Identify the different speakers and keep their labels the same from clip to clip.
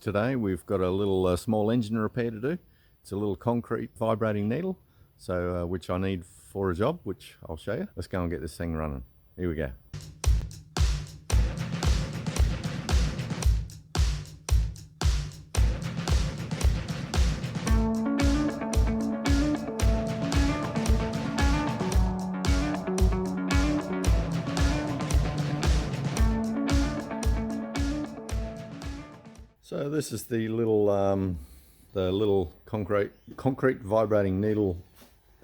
Speaker 1: today we've got a little small engine repair to do. It's a little concrete vibrating needle, so which I need for a job, which I'll show you. Let's go and get this thing running. Here we go. So this is the little concrete vibrating needle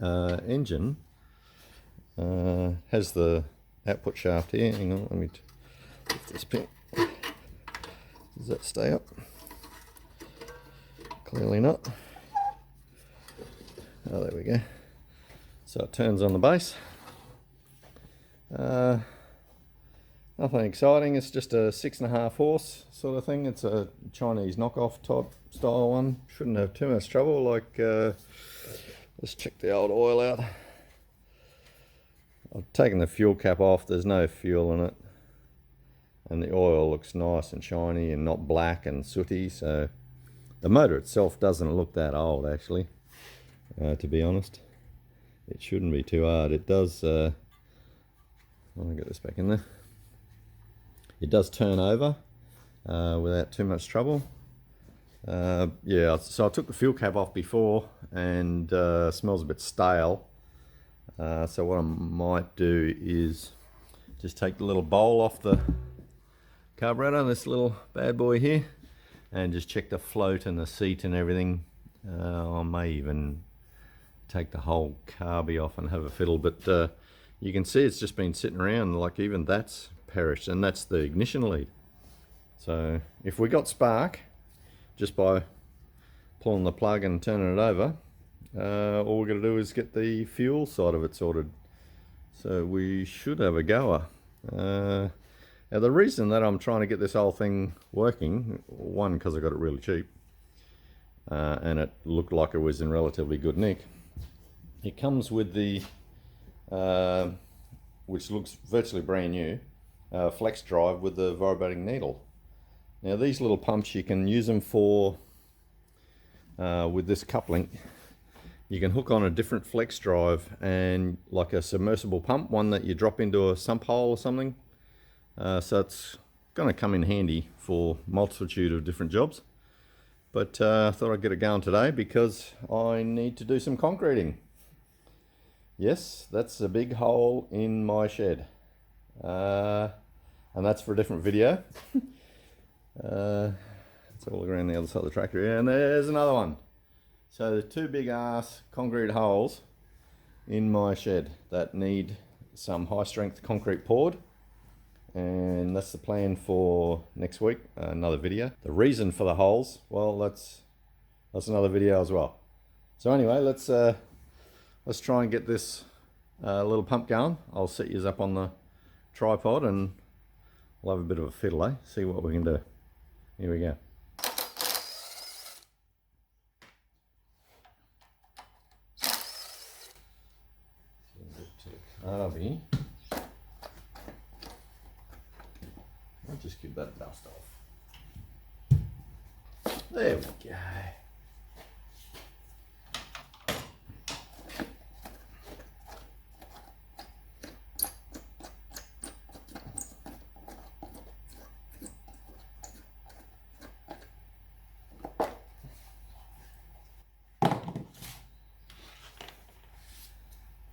Speaker 1: engine. Has the output shaft here. Hang on, let me lift this pin. Does that stay up? Clearly not. Oh, there we go. So it turns on the base. Nothing exciting, it's just a 6.5 horse sort of thing. It's a Chinese knockoff type style one. Shouldn't have too much trouble. Like, let's check the old oil out. I've taken the fuel cap off, there's no fuel in it. And the oil looks nice and shiny and not black and sooty. So the motor itself doesn't look that old actually, to be honest. It shouldn't be too hard. It does, I'll get this back in there. It does turn over without too much trouble. Yeah, so I took the fuel cap off before and smells a bit stale. So what I might do is just take the little bowl off the carburetor, this little bad boy here, and just check the float and the seat and everything. I may even take the whole carby off and have a fiddle, but you can see it's just been sitting around, like even that's perished, and that's the ignition lead. So if we got spark just by pulling the plug and turning it over, all we're going to do is get the fuel side of it sorted. So we should have a goer. Now the reason that I'm trying to get this whole thing working, one, because I got it really cheap, and it looked like it was in relatively good nick. It comes with the which looks virtually brand new, flex drive with the vibrating needle. Now these little pumps, you can use them for, with this coupling, you can hook on a different flex drive and like a submersible pump, one that you drop into a sump hole or something. So it's going to come in handy for multitude of different jobs. But I thought I'd get it going today because I need to do some concreting. Yes, that's a big hole in my shed. And that's for a different video. It's all around the other side of the tractor here, and there's another one. So there's two big ass concrete holes in my shed that need some high strength concrete poured, and that's the plan for next week, another video. The reason for the holes, well, that's another video as well. So anyway, let's try and get this little pump going. I'll set you up on the tripod and we'll have a bit of a fiddle, eh? See what we can do. Here we go. Carby. I'll just keep that dust off. There we go.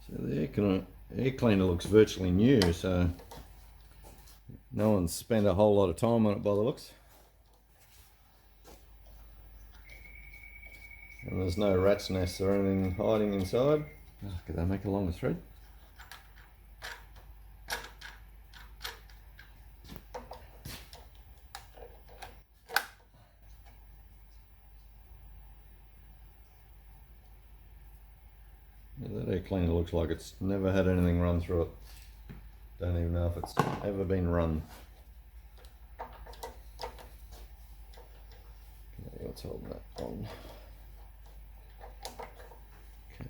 Speaker 1: So the air cleaner looks virtually new, so no one's spent a whole lot of time on it by the looks. And there's no rat's nests or anything hiding inside. Oh, could they make a longer thread? That air cleaner looks like it's never had anything run through it. Don't even know if it's ever been run. Okay, let's hold that on. Okay.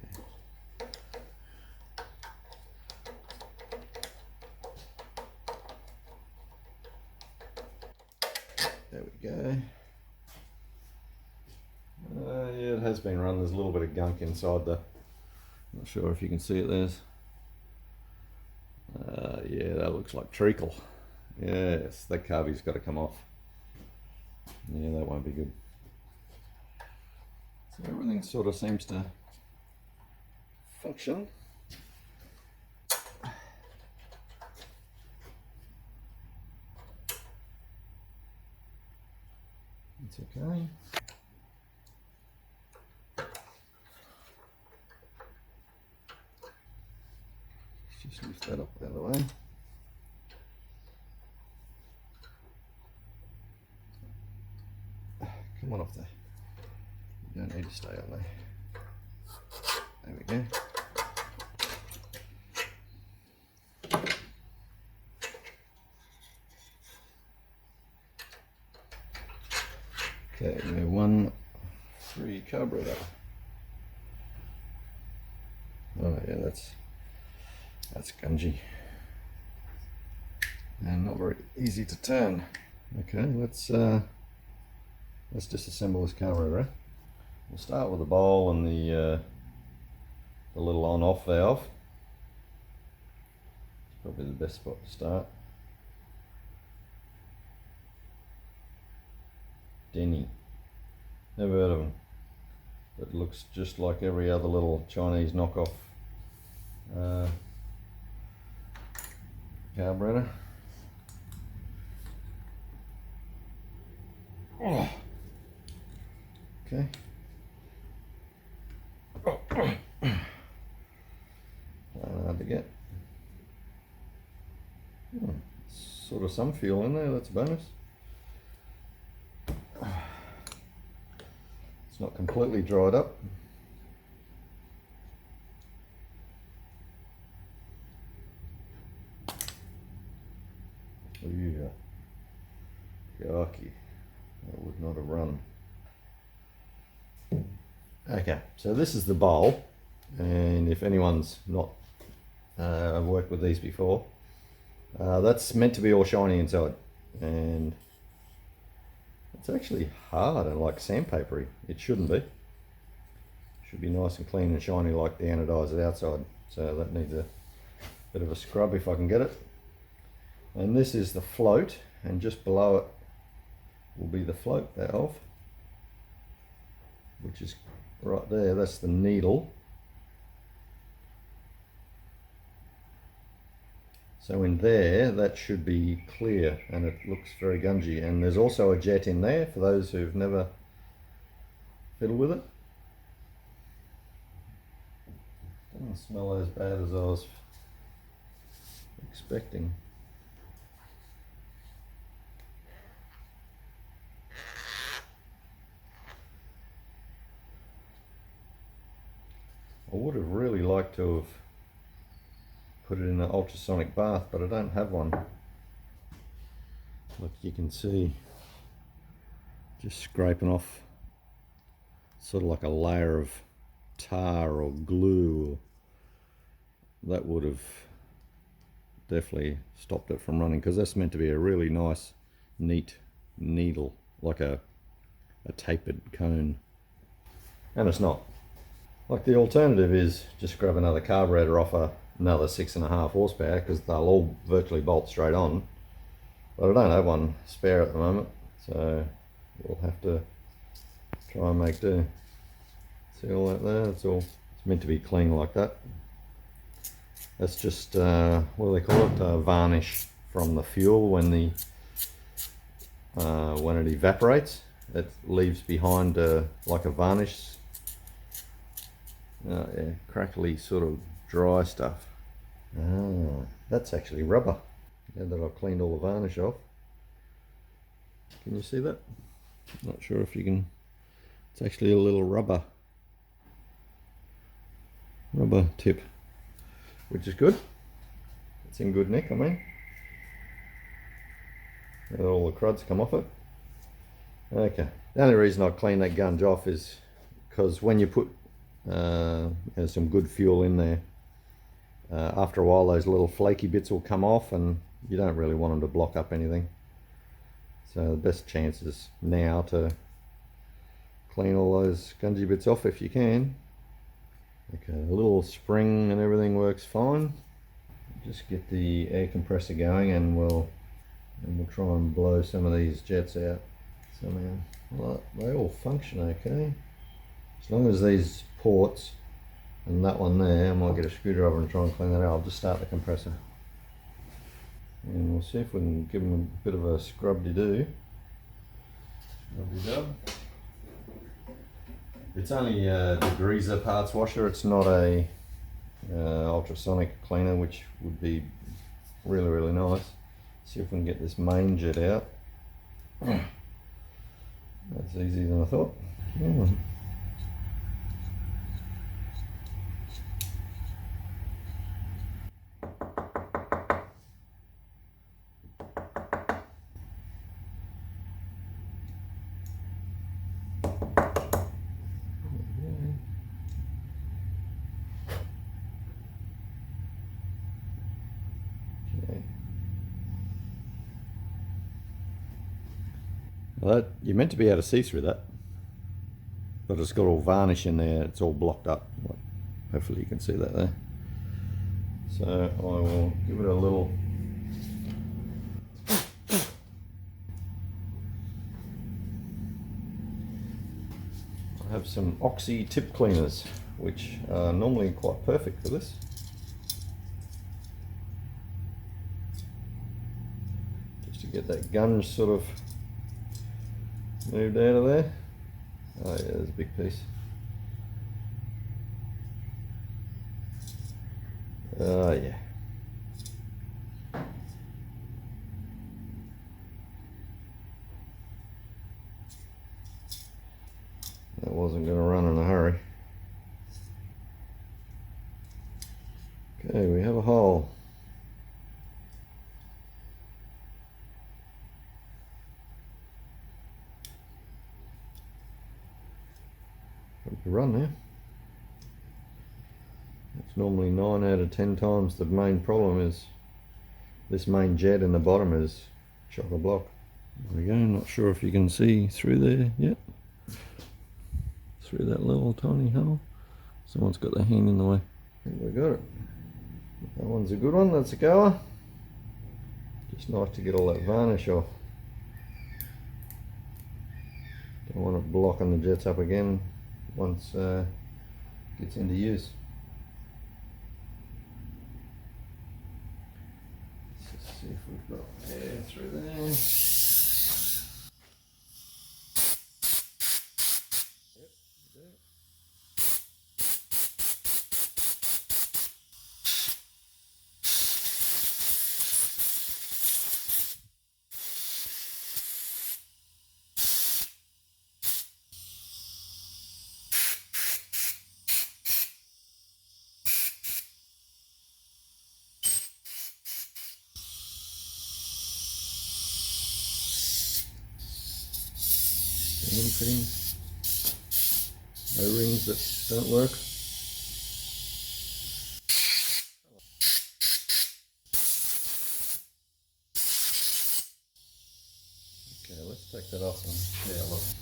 Speaker 1: There we go. it has been run. There's a little bit of gunk inside the, not sure if you can see it, yeah, that looks like treacle. Yes, that carbie's got to come off. Yeah, that won't be good. So everything sort of seems to function. It's okay. Just lift that up out of the way. Come on off there. You don't need to stay on there. There we go. Okay, we have 1 free carburetor. Oh yeah, that's gungy and not very easy to turn. Okay, let's disassemble this carburetor. We'll start with the bowl and the little on-off valve. It's probably the best spot to start. Denny, never heard of them. It looks just like every other little Chinese knockoff carburetor. Oh. Okay. Hard to get. Sort of some fuel in there, that's a bonus. It's not completely dried up. Yeah. Yucky. That would not have run. Okay, so this is the bowl, and if anyone's not worked with these before, that's meant to be all shiny inside, and it's actually hard and like sandpapery. It shouldn't be. It should be nice and clean and shiny like the anodized outside. So that needs a bit of a scrub if I can get it. And this is the float, and just below it will be the float valve, which is right there. That's the needle. So in there, that should be clear, and it looks very gungy. And there's also a jet in there for those who've never fiddled with it. Doesn't smell as bad as I was expecting. I would have really liked to have put it in an ultrasonic bath, but I don't have one. Look, you can see just scraping off sort of like a layer of tar or glue. That would have definitely stopped it from running, because that's meant to be a really nice, neat needle, like a tapered cone, and it's not. Like, the alternative is just grab another carburetor off another 6.5 horsepower, because they'll all virtually bolt straight on. But I don't have one spare at the moment, so we'll have to try and make do. See all that there? It's meant to be clean like that. That's just what do they call it? Varnish from the fuel when it evaporates. It leaves behind like a varnish. Yeah, crackly sort of dry stuff. Ah, that's actually rubber. Now that I've cleaned all the varnish off. Can you see that? Not sure if you can. It's actually a little rubber tip, which is good. It's in good nick, I mean. Let all the cruds come off it. Okay, the only reason I clean that gunge off is because when you put some good fuel in there, after a while those little flaky bits will come off, and you don't really want them to block up anything. So the best chance is now to clean all those gungy bits off if you can. Okay, the little spring and everything works fine. Just get the air compressor going and we'll try and blow some of these jets out somehow. Well, they all function okay. As long as these ports and that one there, I might get a screwdriver and try and clean that out. I'll just start the compressor. And we'll see if we can give them a bit of a scrub-de-doo. Scrub-de-dub. It's only a degreaser parts washer, it's not a ultrasonic cleaner, which would be really, really nice. See if we can get this main jet out. That's easier than I thought. Yeah. Well, that, you're meant to be able to see through that, but it's got all varnish in there, it's all blocked up. Hopefully you can see that there. So I will give it a little I have some Oxy tip cleaners, which are normally quite perfect for this. Just to get that gunge sort of moved out of there. Oh yeah, there's a big piece. Oh yeah. That wasn't going to run in a hurry. Okay, we have a hole. Run there. It's normally 9 out of 10 times the main problem is this main jet in the bottom is chock-a-block. There we go, not sure if you can see through there yet. Through that little tiny hole. Someone's got their hand in the way. I think we got it. That one's a good one, that's a goer. Just nice to get all that varnish off. Don't want it blocking the jets up again once it gets into use. Let's just see if we've got air through there. Yep, do it. Fittings, O-rings that don't work. Okay, let's take that off and see how it looks.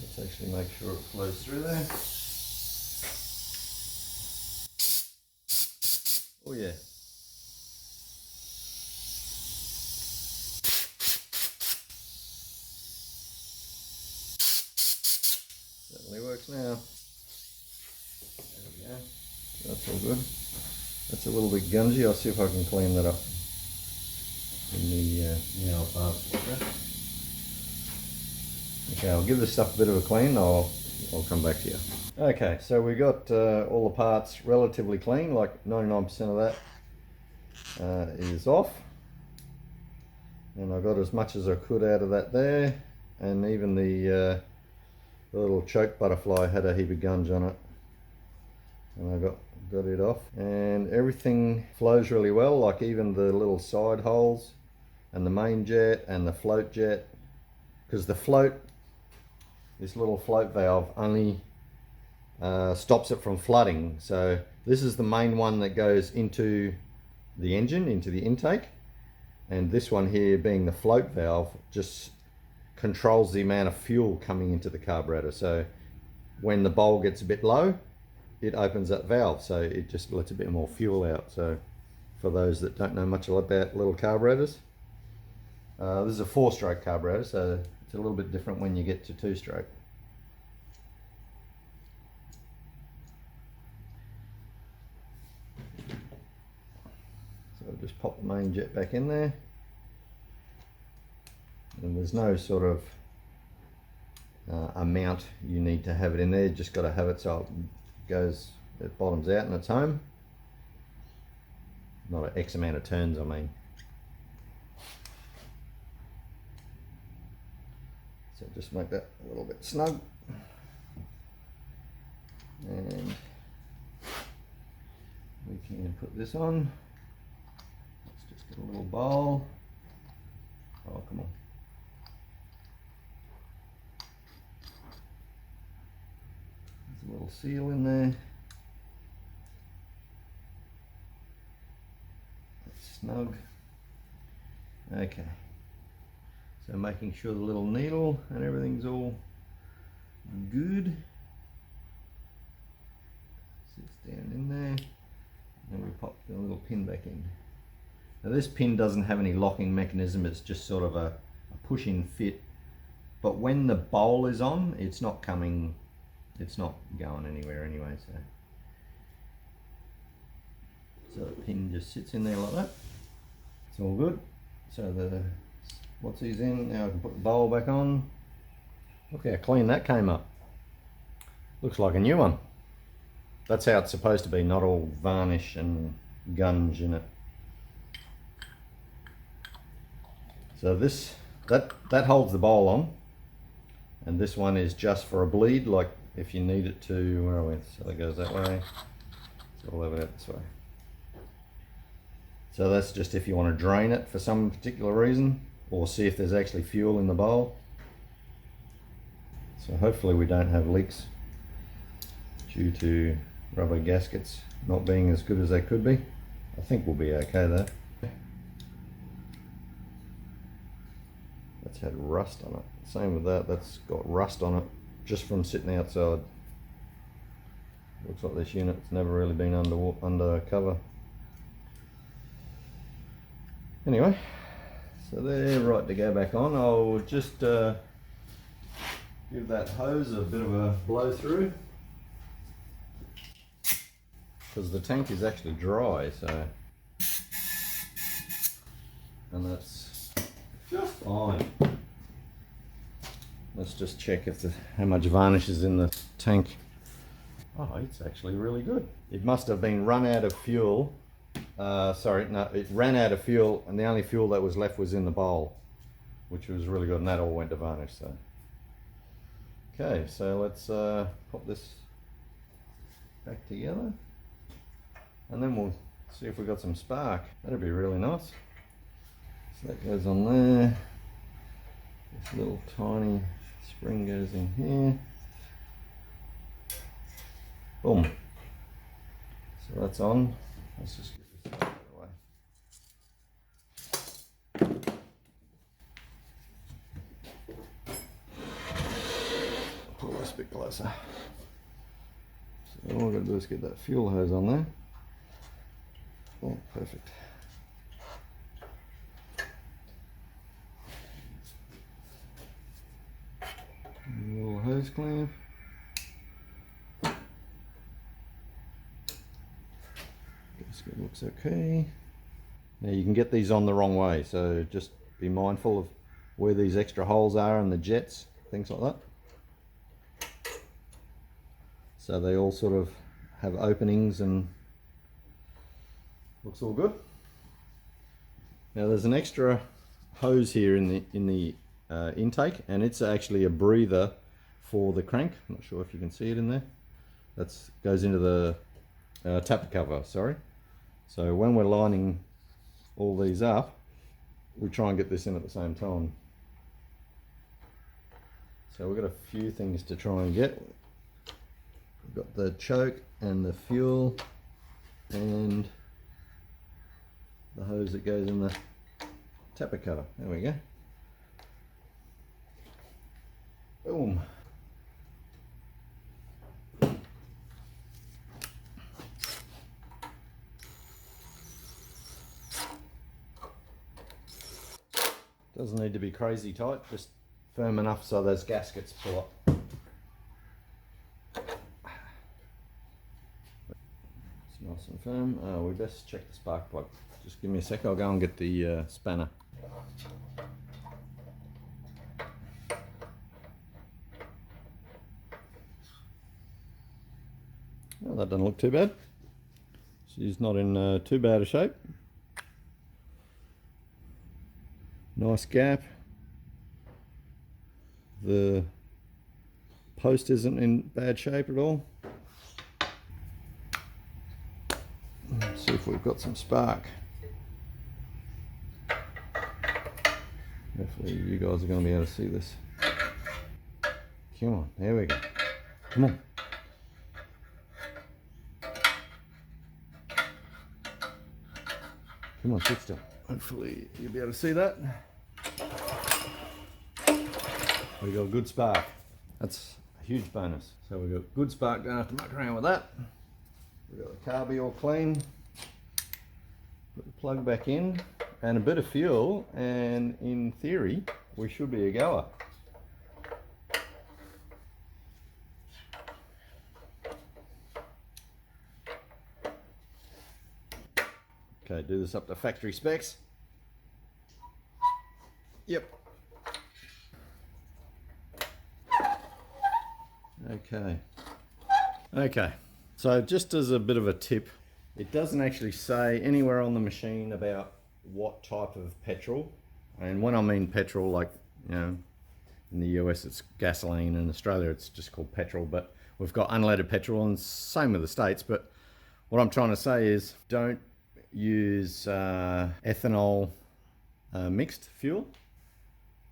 Speaker 1: Let's actually make sure it flows through there. Oh yeah. Certainly works now. There we go. That's all good. That's a little bit gungy. I'll see if I can clean that up in the nail parts. Okay, I'll give this stuff a bit of a clean. I'll come back to you. Okay, so we got all the parts relatively clean, like 99% of that is off. And I got as much as I could out of that there, and even the little choke butterfly had a heap of gunge on it, and I got it off, and everything flows really well, like even the little side holes and the main jet and the float jet, because the float, this little float valve only stops it from flooding. So this is the main one that goes into the engine, into the intake, and this one here being the float valve just controls the amount of fuel coming into the carburetor. So when the bowl gets a bit low, it opens that valve, so it just lets a bit more fuel out. So for those that don't know much about little carburetors, this is a 4-stroke carburetor, so it's a little bit different when you get to 2-stroke. So I'll just pop the main jet back in there, and there's no sort of amount you need to have it in there. You just got to have it so it bottoms out and it's home. Not an X amount of turns, I mean. So just make that a little bit snug. And we can put this on. Let's just get a little bowl. Oh, come on. There's a little seal in there. That's snug. Okay. So making sure the little needle and everything's all good. Sits down in there. And we pop the little pin back in. Now this pin doesn't have any locking mechanism, it's just sort of a push-in fit. But when the bowl is on, it's not going anywhere anyway. So the pin just sits in there like that. It's all good. So what's these in? Now I can put the bowl back on. Look how clean that came up. Looks like a new one. That's how it's supposed to be, not all varnish and gunge in it. So that holds the bowl on, and this one is just for a bleed, like if you need it to, where are we? So that goes that way. So we'll have it out this way. So that's just if you want to drain it for some particular reason, or see if there's actually fuel in the bowl. So hopefully we don't have leaks due to rubber gaskets not being as good as they could be. I think we'll be okay though. That's had rust on it. Same with that, that's got rust on it just from sitting outside. Looks like this unit's never really been under cover. Anyway, so they're right to go back on. I'll just give that hose a bit of a blow through, because the tank is actually dry, so, and that's just fine. Let's just check how much varnish is in the tank. Oh, it's actually really good. It must have been run out of fuel. Sorry, no, it ran out of fuel, and the only fuel that was left was in the bowl, which was really good, and that all went to varnish. So, okay, so let's pop this back together, and then we'll see if we got some spark. That'd be really nice. So that goes on there. This little tiny spring goes in here. Boom. So that's on. Let's just get this out of the way. Pull this a bit closer. So all we've got to do is get that fuel hose on there. Oh, perfect. And a little hose clamp. Gasket looks okay. Now you can get these on the wrong way, so just be mindful of where these extra holes are in the jets, things like that. So they all sort of have openings and looks all good. Now there's an extra hose here in the intake, and it's actually a breather for the crank. I'm not sure if you can see it in there. That goes into the tapper cover, sorry. So when we're lining all these up, we try and get this in at the same time. So we've got a few things to try and get. We've got the choke and the fuel and the hose that goes in the tapper cutter. There we go. Boom. Doesn't need to be crazy tight, just firm enough so those gaskets pull up. It's nice and firm. We best check the spark plug. Just give me a sec, I'll go and get the spanner. Well, that doesn't look too bad. She's not in too bad a shape. Nice gap. The post isn't in bad shape at all. Let's see if we've got some spark. Hopefully you guys are going to be able to see this. Come on, there we go. Come on. Come on, sit still. Hopefully you'll be able to see that. We got a good spark. That's a huge bonus. So we got good spark, don't have to muck around with that. We got the carby all clean. Put the plug back in and a bit of fuel, and in theory we should be a goer. Okay, do this up to factory specs. Yep. Okay, so just as a bit of a tip, it doesn't actually say anywhere on the machine about what type of petrol. And when I mean petrol, like, you know, in the US it's gasoline, in Australia it's just called petrol, but we've got unleaded petrol, and same with the States. But what I'm trying to say is, don't use ethanol mixed fuel.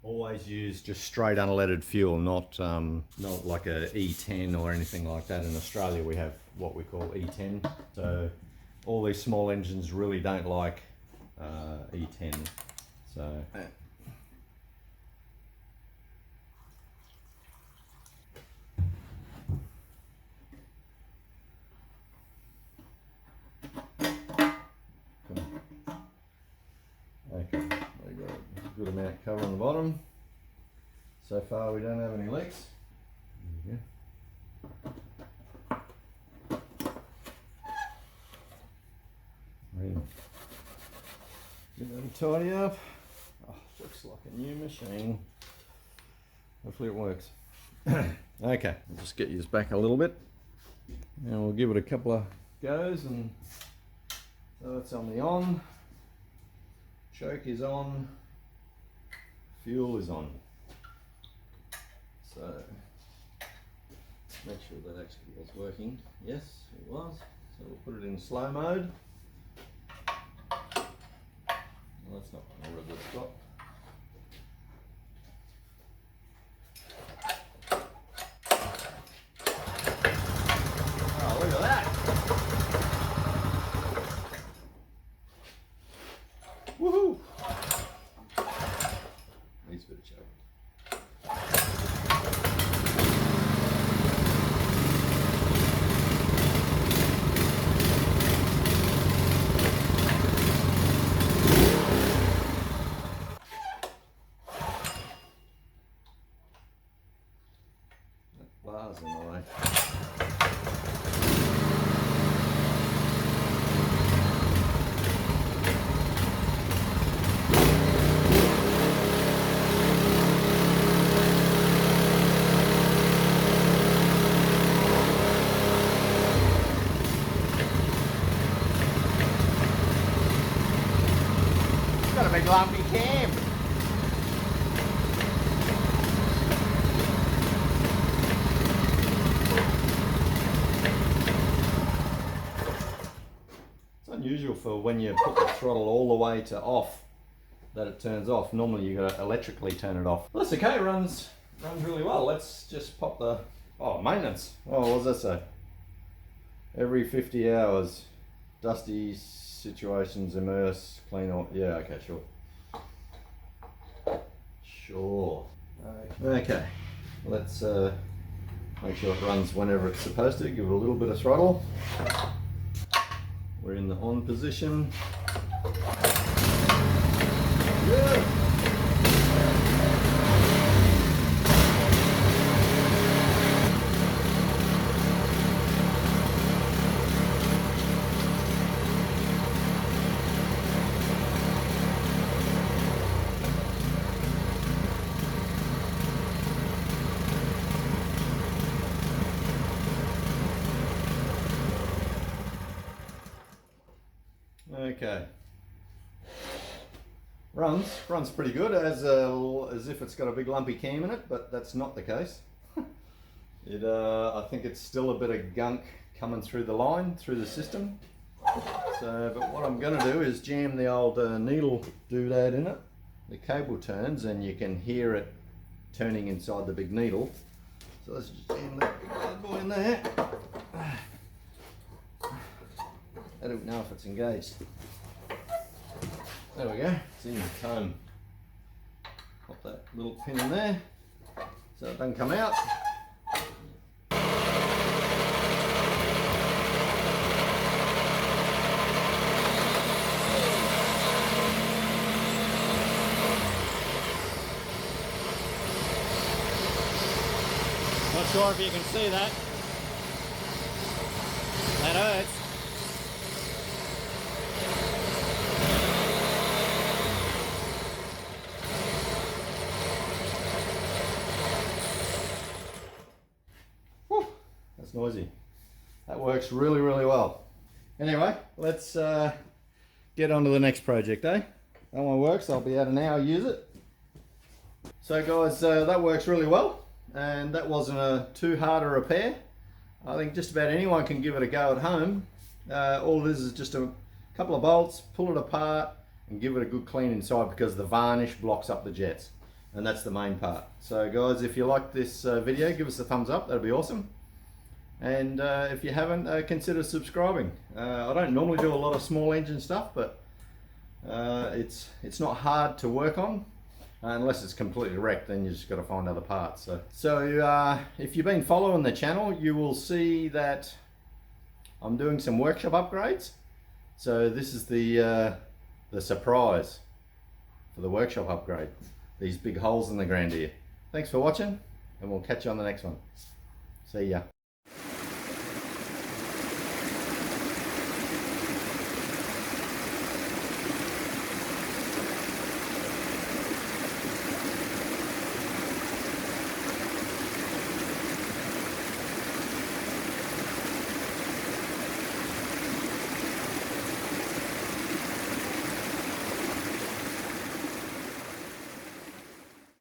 Speaker 1: Always use just straight unleaded fuel, not like a E10 or anything like that. In Australia we have what we call E10. So all these small engines really don't like E10. So okay, we got a good amount of cover on the bottom. So far we don't have any leaks. There we go. Get that tidy up. Oh, looks like a new machine. Hopefully it works. Okay, I'll just get yours back a little bit, and we'll give it a couple of goes. And so it's on the on. Choke is on, fuel is on. So make sure that actually was working. Yes, it was. So we'll put it in slow mode. Well, that's not a real good spot. Oh, look at that! Woohoo! Needs a bit of choke. That bar's in the way. Got a big lumpy cam. It's unusual for when you put the throttle all the way to off that it turns off. Normally you gotta electrically turn it off. Well, that's okay, it runs really well. Let's just pop the maintenance. Oh, what does that say? Every 50 hours, dusty situations, immerse, clean oil. Yeah, okay, sure. Sure. Okay, let's make sure it runs whenever it's supposed to. Give it a little bit of throttle. We're in the on position. Yeah. Okay. Runs pretty good, as if it's got a big lumpy cam in it, but that's not the case. I think it's still a bit of gunk coming through the line, through the system. So, but what I'm going to do is jam the old needle doodad in it. The cable turns and you can hear it turning inside the big needle. So let's just jam that bad boy in there. I don't know if it's engaged. There we go, it's in the comb. Pop that little pin in there so it doesn't come out.
Speaker 2: Not sure if you can see that. That hurts.
Speaker 1: Whew, that's noisy. That works really, really well. Anyway, let's get on to the next project, eh? That one works. I'll be able to now use it. So guys, that works really well, and that wasn't too hard a repair. I think just about anyone can give it a go at home. All it is just a couple of bolts, pull it apart and give it a good clean inside, because the varnish blocks up the jets, and that's the main part. So guys, if you like this video, give us a thumbs up, that'd be awesome. And if you haven't, consider subscribing. I don't normally do a lot of small engine stuff, but it's not hard to work on. Unless it's completely wrecked, then you just got to find other parts. So if you've been following the channel, you will see that I'm doing some workshop upgrades. So this is the surprise for the workshop upgrade. These big holes in the ground here. Thanks for watching, and we'll catch you on the next one. See ya.